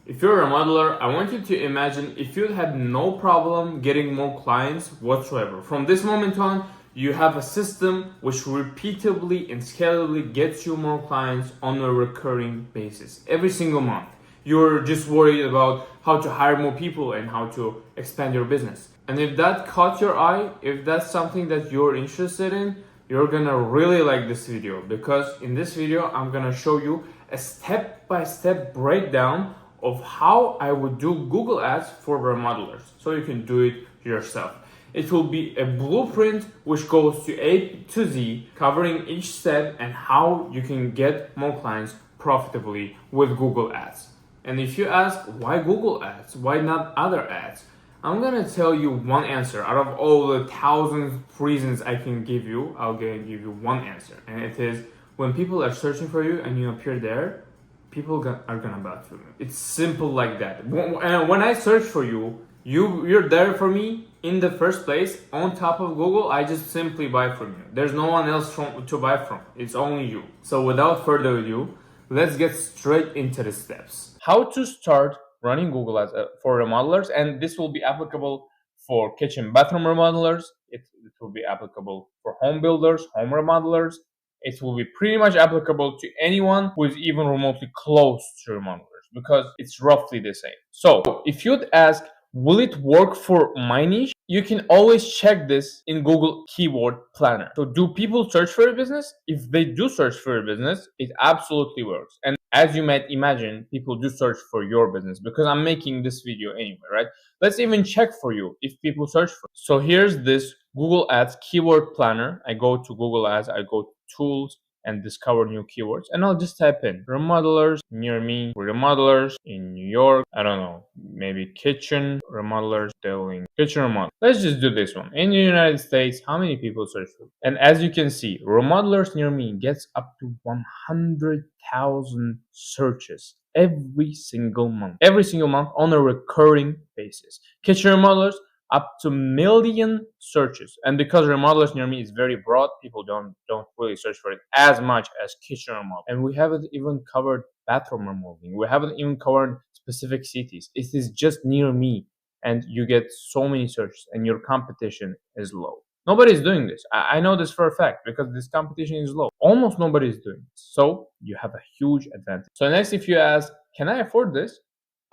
If you're a remodeler, I want you to imagine if you had no problem getting more clients whatsoever. From this moment on, you have a system which repeatedly and scalably gets you more clients on a recurring basis every single month. You're just worried about how to hire more people and how to expand your business. And if that caught your eye, if that's something that you're interested in, you're gonna really like this video, because in this video I'm gonna show you a step-by-step breakdown of how I would do Google Ads for remodelers, so you can do it yourself. It will be a blueprint which goes to A to Z, covering each step and how you can get more clients profitably with Google Ads. And if you ask, why Google Ads? Why not other ads? I'm gonna tell you one answer. Out of all the thousands reasons I can give you, I'll gonna give you one answer. And it is, when people are searching for you and you appear there, people are gonna buy from you. It's simple like that. When I search for you, you're there for me in the first place. On top of Google, I just simply buy from you. There's no one else to buy from. It's only you. So without further ado, let's get straight into the steps. How to start running Google Ads for remodelers, and this will be applicable for kitchen bathroom remodelers. It will be applicable for home builders, home remodelers. It will be pretty much applicable to anyone who is even remotely close to remodelers, because it's roughly the same. So if you'd ask, will it work for my niche? You can always check this in Google Keyword Planner. So do people search for a business? If they do search for a business, it absolutely works. And as you might imagine, people do search for your business, because I'm making this video anyway, right? Let's even check for you if people search for it. So here's this Google Ads Keyword Planner. I go to Google Ads, I go to Tools, and discover new keywords, and I'll just type in remodelers near me, remodelers in New York, I don't know, maybe kitchen remodelers doing kitchen remodel. Let's just do this one. In the United States, how many people search for it? And as you can see, remodelers near me gets up to 100,000 searches every single month on a recurring basis. Kitchen remodelers up to million searches. And because remodelers near me is very broad, people don't really search for it as much as kitchen remodel. And we haven't even covered bathroom remodeling. We haven't even covered specific cities. It is just near me, and you get so many searches, and your competition is low. Nobody's doing this. I know this for a fact, because this competition is low. Almost nobody is doing this. So you have a huge advantage. So next, if you ask, can I afford this?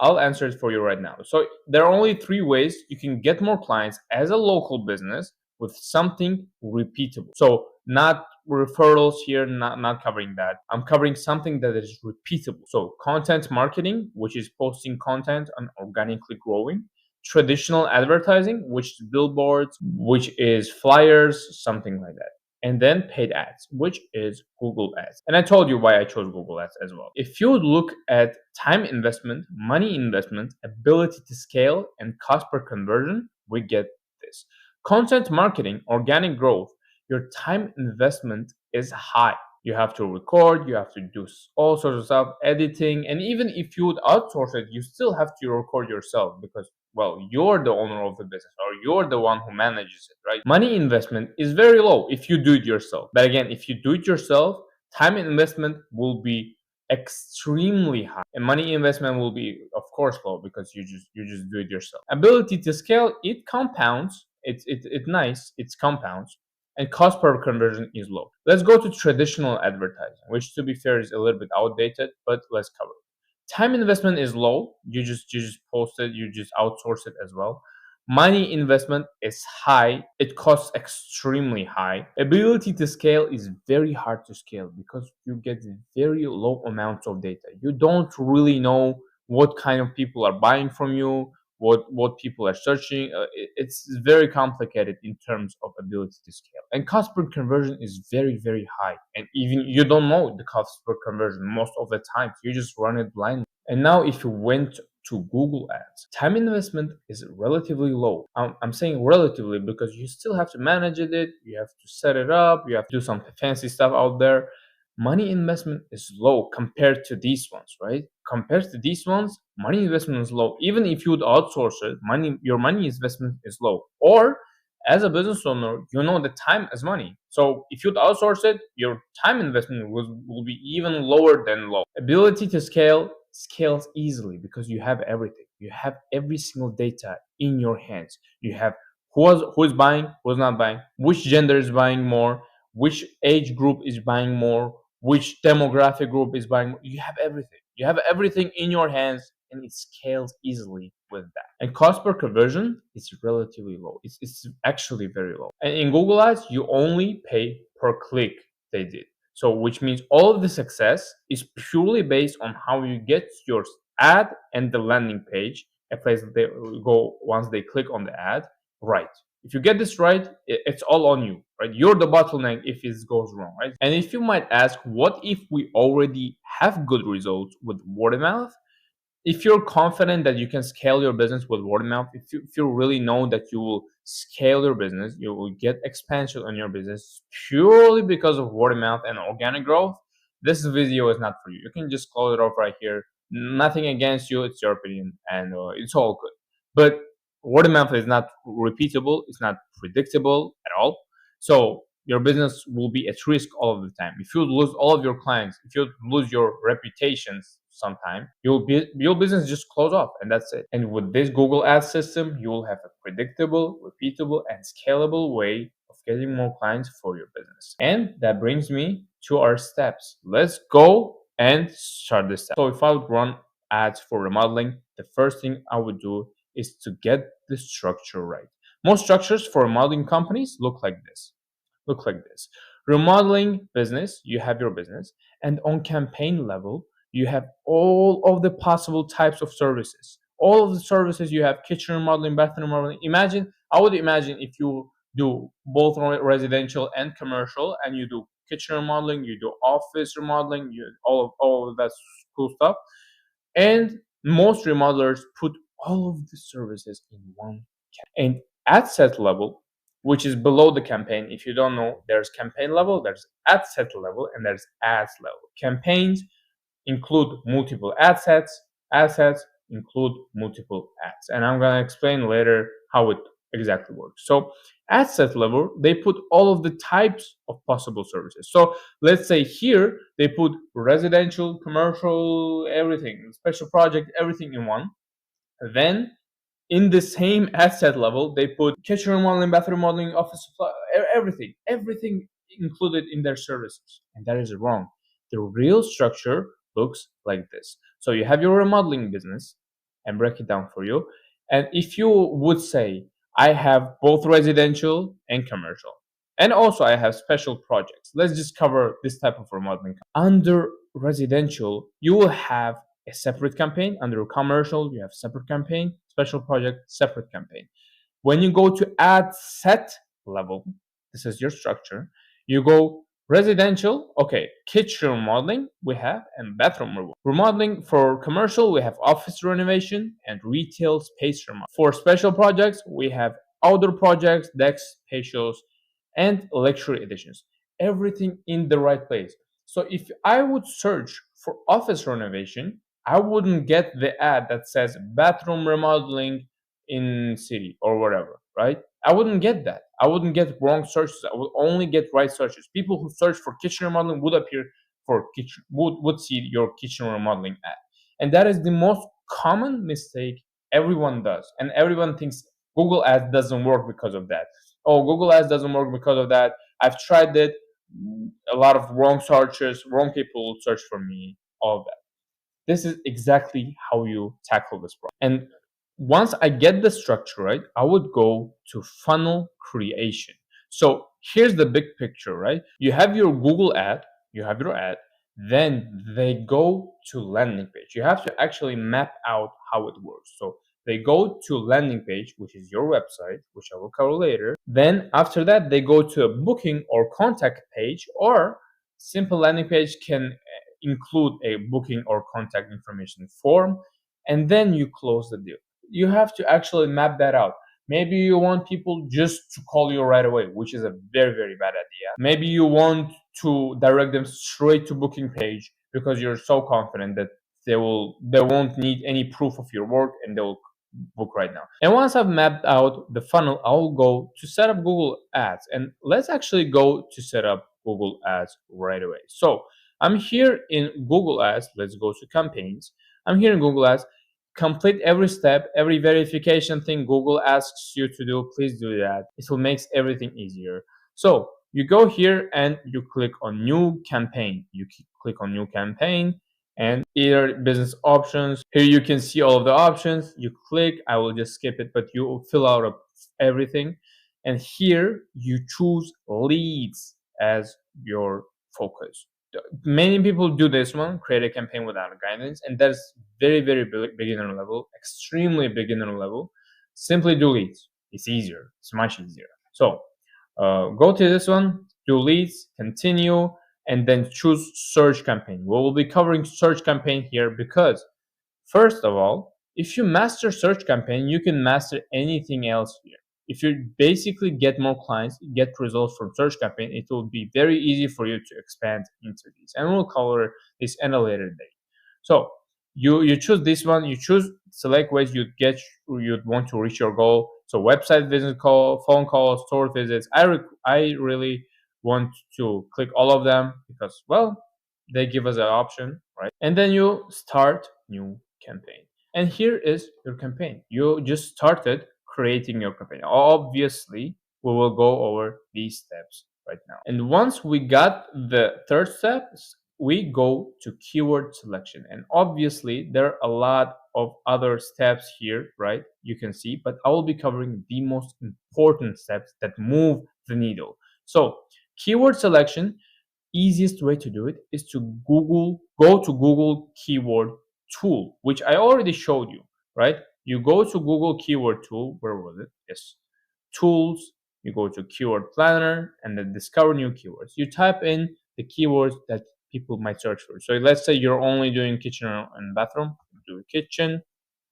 I'll answer it for you right now. So there are only 3 ways you can get more clients as a local business with something repeatable. So not referrals here, not covering that. I'm covering something that is repeatable. So content marketing, which is posting content and organically growing. Traditional advertising, which is billboards, which is flyers, something like that. And then paid ads, which is Google Ads. And I told you why I chose Google Ads as well. If you look at time investment, money investment, ability to scale, and cost per conversion, we get this. Content marketing, organic growth, your time investment is high. You have to record, you have to do all sorts of stuff, editing, and even if you would outsource it, you still have to record yourself, because, well, you're the owner of the business, or you're the one who manages it, right? Money investment is very low if you do it yourself. But again, if you do it yourself, time investment will be extremely high, and money investment will be, of course, low, because you just do it yourself. Ability to scale, it compounds. It's nice. It compounds. And cost per conversion is low. Let's go to traditional advertising, which, to be fair, is a little bit outdated, but let's cover it. Time investment is low. You just post it, you just outsource it as well. Money investment is high. It costs extremely high. Ability to scale is very hard to scale, because you get very low amounts of data. You don't really know what kind of people are buying from you, what people are searching. It's very complicated in terms of ability to scale. And cost per conversion is very, very high. And even you don't know the cost per conversion most of the time. You just run it blindly. And now if you went to Google Ads, time investment is relatively low. I'm saying relatively because you still have to manage it, you have to set it up, you have to do some fancy stuff out there. Money investment is low compared to these ones, right? Compared to these ones, money investment is low. Even if you would outsource it, your money investment is low. Or as a business owner, you know that time is money. So if you'd outsource it, your time investment will be even lower than low. Ability to scale, scales easily because you have everything. You have every single data in your hands. You have who's buying, who's not buying, which gender is buying more, which age group is buying more, which demographic group is buying more. You have everything. You have everything in your hands, and it scales easily with that. And cost per conversion is relatively low. It's actually very low. And in Google Ads, you only pay per click they did. So which means all of the success is purely based on how you get your ad and the landing page, a place that they go once they click on the ad, right. If you get this right, it's all on you, right? You're the bottleneck if it goes wrong, right? And if you might ask, what if we already have good results with word of mouth? If you're confident that you can scale your business with word of mouth, if you really know that you will scale your business, you will get expansion on your business purely because of word of mouth and organic growth, this video is not for you. You can just close it off right here. Nothing against you, it's your opinion, and it's all good. But word of mouth is not repeatable, it's not predictable at all. So your business will be at risk all of the time. If you lose all of your clients, if you lose your reputations sometime, your business just close off, and that's it. And with this Google Ads system, you will have a predictable, repeatable, and scalable way of getting more clients for your business. And that brings me to our steps. Let's go and start this step. So if I would run ads for remodeling, the first thing I would do is to get the structure right. Most structures for remodeling companies look like this. Remodeling business, you have your business, and on campaign level, you have all of the possible types of services. All of the services you have: kitchen remodeling, bathroom remodeling. I would imagine if you do both residential and commercial, and you do kitchen remodeling, you do office remodeling, you all of that cool stuff. And most remodelers put all of the services in one. And ad set level, which is below the campaign, if you don't know, there's campaign level, there's ad set level, and there's ads level. Campaigns include multiple ad sets. Ad sets include multiple ads. And I'm going to explain later how it exactly works. So ad set level, they put all of the types of possible services. So let's say here they put residential, commercial, everything, special project, everything in one. Then in the same asset level, they put kitchen remodeling, bathroom remodeling, office supply, everything included in their services. And that is wrong. The real structure looks like this. So you have your remodeling business, and break it down for you. And if you would say, I have both residential and commercial, and also I have special projects. Let's just cover this type of remodeling. Under residential, you will have a separate campaign. Under commercial, you have separate campaign. Special project, separate campaign. When you go to ad set level, this is your structure. You go residential, okay, kitchen remodeling we have, and bathroom remodeling. For commercial, we have office renovation and retail space remodeling. For special projects, we have outdoor projects, decks, patios, and luxury editions. Everything in the right place. So if I would search for office renovation, I wouldn't get the ad that says bathroom remodeling in city or whatever, right? I wouldn't get that. I wouldn't get wrong searches. I would only get right searches. People who search for kitchen remodeling would appear for kitchen, would see your kitchen remodeling ad. And that is the most common mistake everyone does. And everyone thinks Google Ads doesn't work because of that. Oh, Google Ads doesn't work because of that. I've tried it. A lot of wrong searches, wrong people search for me, all of that. This is exactly how you tackle this problem. And once I get the structure right, I would go to funnel creation. So here's the big picture, right? You have your Google ad, you have your ad, then they go to landing page. You have to actually map out how it works. So they go to landing page, which is your website, which I will cover later. Then after that, they go to a booking or contact page, or simple landing page can include a booking or contact information form, and then you close the deal. You have to actually map that out. Maybe you want people just to call you right away, which is a very, very bad idea. Maybe you want to direct them straight to booking page because you're so confident that they won't need any proof of your work, and they will book right now. And once I've mapped out the funnel, I'll go to set up Google Ads. And let's actually go to set up Google Ads right away. So I'm here in Google Ads. Let's go to campaigns. I'm here in Google Ads. Complete every step, every verification thing Google asks you to do, please do that. It will make everything easier. So you go here and you click on new campaign. You click on new campaign and either business options. Here you can see all of the options. You click, I will just skip it, but you fill out everything. And here you choose leads as your focus. Many people do this one, create a campaign without guidance, and that's very beginner level, extremely beginner level. Simply do leads. It's easier. It's much easier. So go to this one, do leads, continue, and then choose search campaign. We will be covering search campaign here because, first of all, if you master search campaign, you can master anything else here. If you basically get more clients, get results from search campaign, it will be very easy for you to expand into these. And we'll cover this in a later date. So you choose this one, you choose select ways you'd want to reach your goal. So website visit call, phone calls, store visits. I really want to click all of them because, well, they give us an option, right? And then you start new campaign. And here is your campaign. You just started creating your campaign. Obviously, we will go over these steps right now. And once we got the third step, we go to keyword selection. And obviously, there are a lot of other steps here, right? You can see, but I will be covering the most important steps that move the needle. So, keyword selection, easiest way to do it is to go to Google keyword tool, which I already showed you, right? You go to Google keyword tool, where was it? Yes, tools, you go to keyword planner and then discover new keywords. You type in the keywords that people might search for. So let's say you're only doing kitchen and bathroom, do kitchen,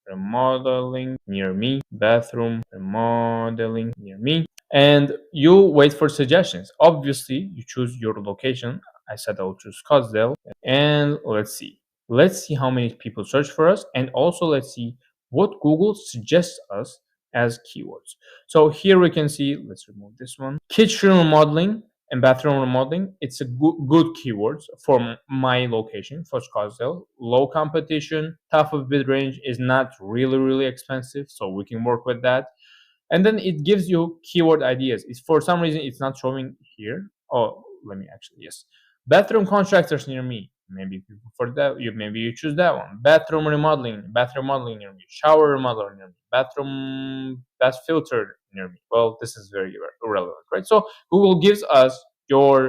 remodeling near me, bathroom, remodeling near me, and you wait for suggestions. Obviously, you choose your location. I said I'll choose Scottsdale, and let's see how many people search for us, and also let's see what Google suggests us as keywords. So here we can see, let's remove this one, kitchen remodeling and bathroom remodeling. It's a good keywords for my location, for Scottsdale. Low competition, top of bid range, is not really expensive, so we can work with that. And then it gives you keyword ideas. It's for some reason it's not showing here. Oh, let me actually, yes, bathroom contractors near me. Maybe for that, maybe you choose that one. Bathroom remodeling near me. Shower remodeling near me. Bath filter near me. Well, this is very irrelevant, right? So Google gives us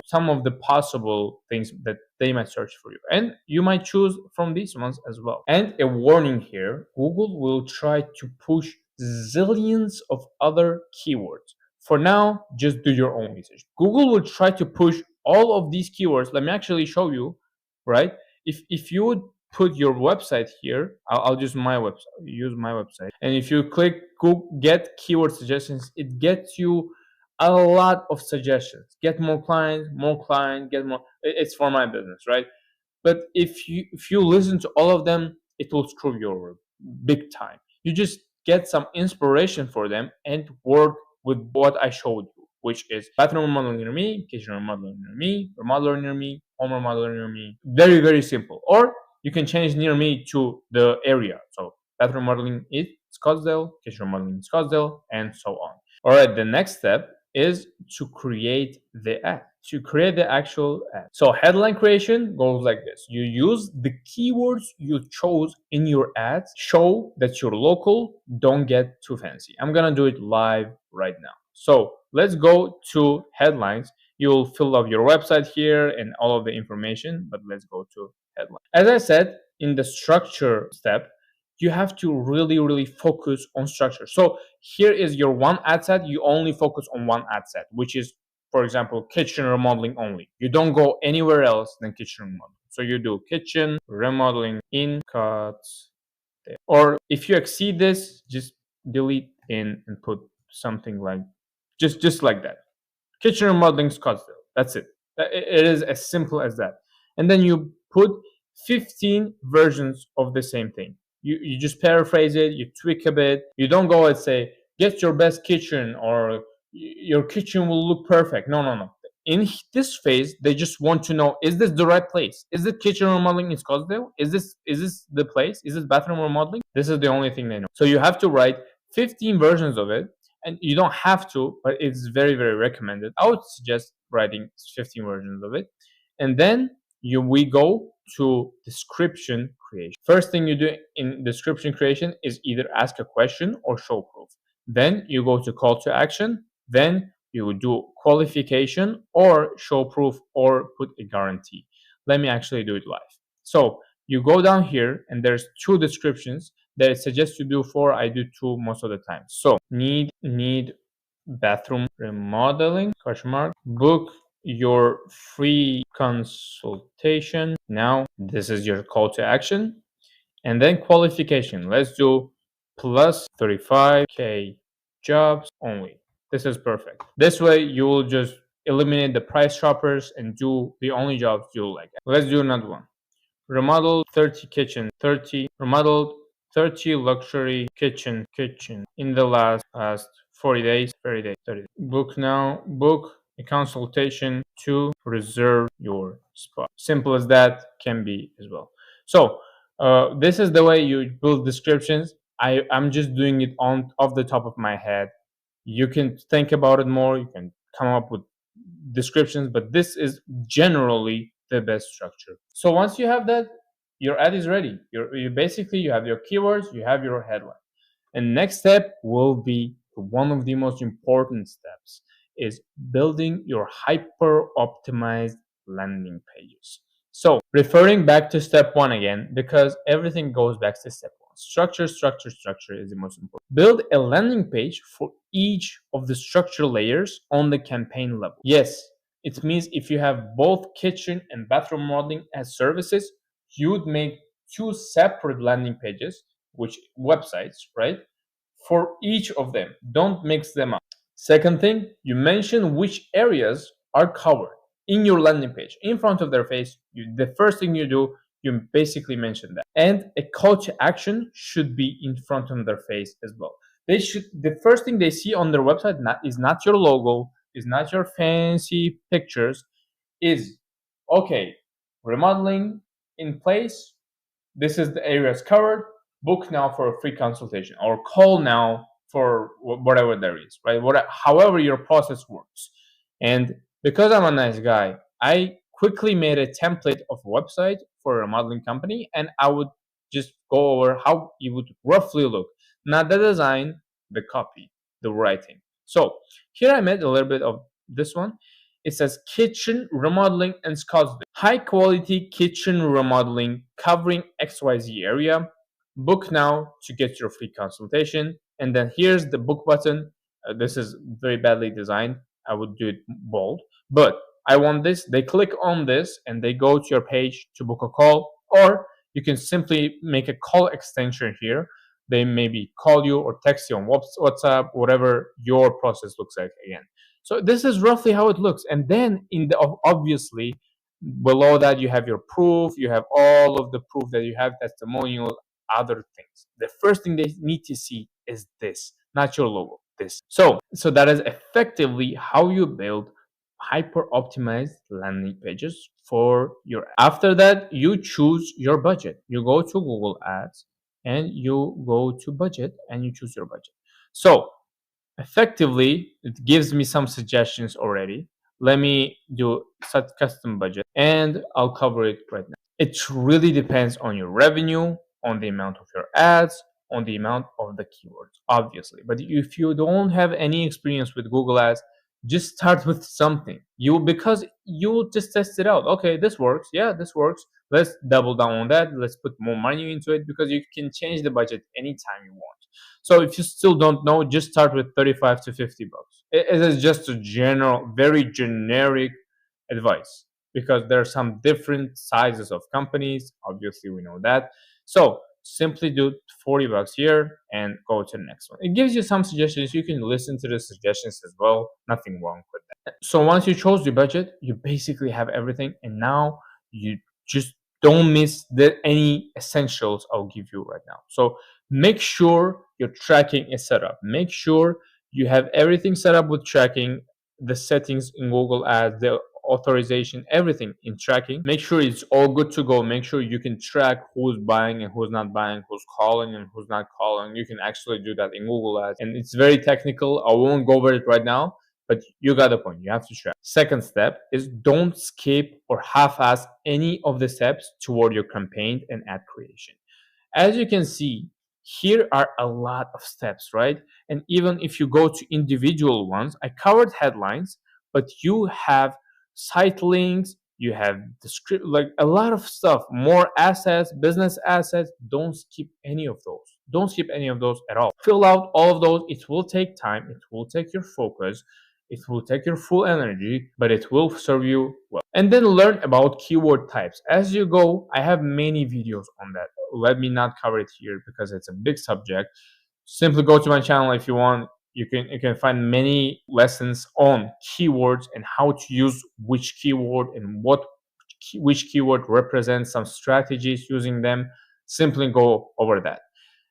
some of the possible things that they might search for you, and you might choose from these ones as well. And a warning here: Google will try to push zillions of other keywords. For now, just do your own research. Google will try to push all of these keywords. Let me actually show you, right? If you would put your website here, I'll use my website, and if you click Google get keyword suggestions, it gets you a lot of suggestions. Get more clients, get more. It's for my business, right? But if you listen to all of them, it will screw you over big time. You just get some inspiration for them and work with what I showed you, which is bathroom remodeling near me, kitchen remodeling near me, remodeler near me, home remodeler near me. Very simple. Or you can change near me to the area. So bathroom remodeling is Scottsdale, kitchen remodeling is Scottsdale, and so on. All right, the next step is to create the ad, to create the actual ad. So headline creation goes like this. You use the keywords you chose in your ads, show that you're local, don't get too fancy. I'm gonna do it live right now. So let's go to headlines. You'll fill up your website here and all of the information, but let's go to headline. As I said, in the structure step, you have to really focus on structure. So here is your one ad set. You only focus on one ad set, which is, for example, kitchen remodeling only. You don't go anywhere else than kitchen remodeling. So you do kitchen remodeling in cuts. Or if you exceed this, just delete in and put something like just like that. Kitchen remodeling Scottsdale. That's it. It is as simple as that. And then you put 15 versions of the same thing. You just paraphrase it, you tweak a bit. You don't go and say, get your best kitchen or your kitchen will look perfect. No. in this phase, they just want to know, is this the right place? Is it kitchen remodeling in Scottsdale? Is this the place? Is this bathroom remodeling? This is the only thing they know. So you have to write 15 versions of it, and you don't have to, but it's very, very recommended. I would suggest writing 15 versions of it. And then we go to description creation. First thing you do in description creation is either ask a question or show proof. Then you go to call to action. Then you would do qualification or show proof or put a guarantee. Let me actually do it live. So you go down here and there's two descriptions that it suggests you do four. I do two most of the time. So need bathroom remodeling, question mark, book your free consultation. Now this is your call to action. And then qualification. Let's do plus 35k jobs only. This is perfect. This way you will just eliminate the price shoppers and do the only jobs you like. Let's do another one. Remodeled 30 kitchen, 30 remodeled 30 luxury kitchen in the last 40 days, 30 days, 30 days. Book now, book a consultation to reserve your spot. Simple as that can be as well. So this is the way you build descriptions. I'm just doing it on off the top of my head. You can think about it more. You can come up with descriptions, but this is generally the best structure. So once you have that, your ad is ready. You basically you have your keywords, you have your headline. And next step will be one of the most important steps is building your hyper optimized landing pages. So referring back to step one again, because everything goes back to step one. Structure is the most important. Build a landing page for each of the structure layers on the campaign level. Yes, it means if you have both kitchen and bathroom modeling as services, you would make two separate landing pages, which websites, right? For each of them. Don't mix them up. Second thing, you mention which areas are covered in your landing page in front of their face. The first thing you do, you basically mention that. And a call to action should be in front of their face as well. The first thing they see on their website is not your logo, is not your fancy pictures, is okay, remodeling in place. This is the areas covered. Book now for a free consultation or call now for whatever there is, right? However your process works. And because I'm a nice guy, I quickly made a template of a website for a remodeling company, and I would just go over how it would roughly look. Not the design, the copy, the writing. So here I made a little bit of this one. It says kitchen remodeling in Scottsdale. High quality kitchen remodeling covering XYZ area. Book now to get your free consultation. And then here's the book button. This is very badly designed. I would do it bold. But I want this. They click on this and they go to your page to book a call. Or you can simply make a call extension here. They maybe call you or text you on WhatsApp, whatever your process looks like again. So this is roughly how it looks. And then obviously below that you have your proof, you have all of the proof that you have, testimonial, other things. The first thing they need to see is this, not your logo, this. So that is effectively how you build hyper optimized landing pages for your. After that, you choose your budget. You go to Google Ads and you go to budget and you choose your budget. So effectively, it gives me some suggestions already. Let me do set custom budget and I'll cover it right now. It really depends on your revenue, on the amount of your ads, on the amount of the keywords, obviously. But if you don't have any experience with Google Ads, just start with something. Because you'll just test it out. Okay, this works. Yeah, this works. Let's double down on that. Let's put more money into it because you can change the budget anytime you want. So if you still don't know, just start with 35 to 50 bucks. It is just a very generic advice because there are some different sizes of companies. Obviously, we know that. So simply do 40 bucks here and go to the next one. It gives you some suggestions. You can listen to the suggestions as well. Nothing wrong with that. So once you chose your budget, you basically have everything. And now you just don't miss any essentials I'll give you right now. So make sure your tracking is set up. Make sure you have everything set up with tracking. the settings in Google Ads, the authorization, everything in tracking. Make sure it's all good to go. Make sure you can track who's buying and who's not buying, who's calling and who's not calling. You can actually do that in Google Ads. And it's very technical. I won't go over it right now, but you got the point. You have to track. Second step is don't skip or half-ass any of the steps toward your campaign and ad creation. As you can see, here are a lot of steps, right? And even if you go to individual ones, I covered headlines, but you have site links, you have the script, like a lot of stuff, more assets, business assets. Don't skip any of those. Don't skip any of those at all. Fill out all of those. It will take time, it will take your focus, it will take your full energy, but it will serve you well. And then learn about keyword types. As you go, I have many videos on that. Let me not cover it here because it's a big subject. Simply go to my channel if you want. You can find many lessons on keywords and how to use which keyword and which keyword represents some strategies using them. Simply go over that.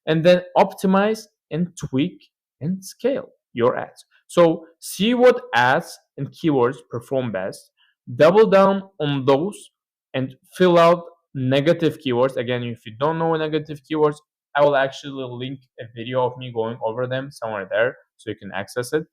And then optimize and tweak and scale your ads. So see what ads and keywords perform best, double down on those, and fill out negative keywords. Again, if you don't know negative keywords, I will actually link a video of me going over them somewhere there so you can access it,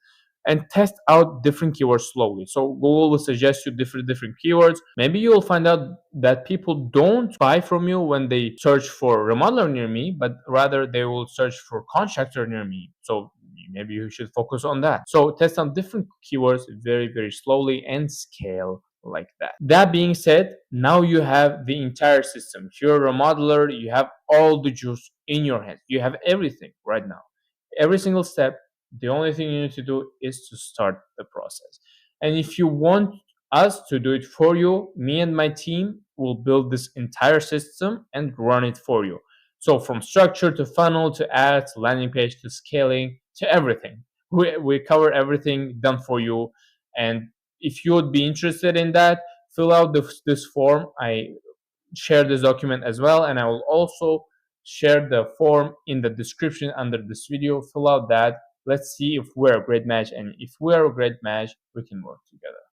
and test out different keywords slowly. So Google will suggest you different keywords. Maybe you will find out that people don't buy from you when they search for remodeler near me, but rather they will search for contractor near me. So maybe you should focus on that. So test on different keywords very slowly and scale like that. That being said, now you have the entire system. If you're a remodeler, you have all the juice in your hands. You have everything right now. Every single step, the only thing you need to do is to start the process. And if you want us to do it for you, me and my team will build this entire system and run it for you. So from structure to funnel to ads, landing page to scaling to everything. We cover everything done for you. And if you would be interested in that, fill out this form. I share this document as well, and I will also share the form in the description under this video. Fill out that. Let's see if we're a great match, and if we're a great match, we can work together.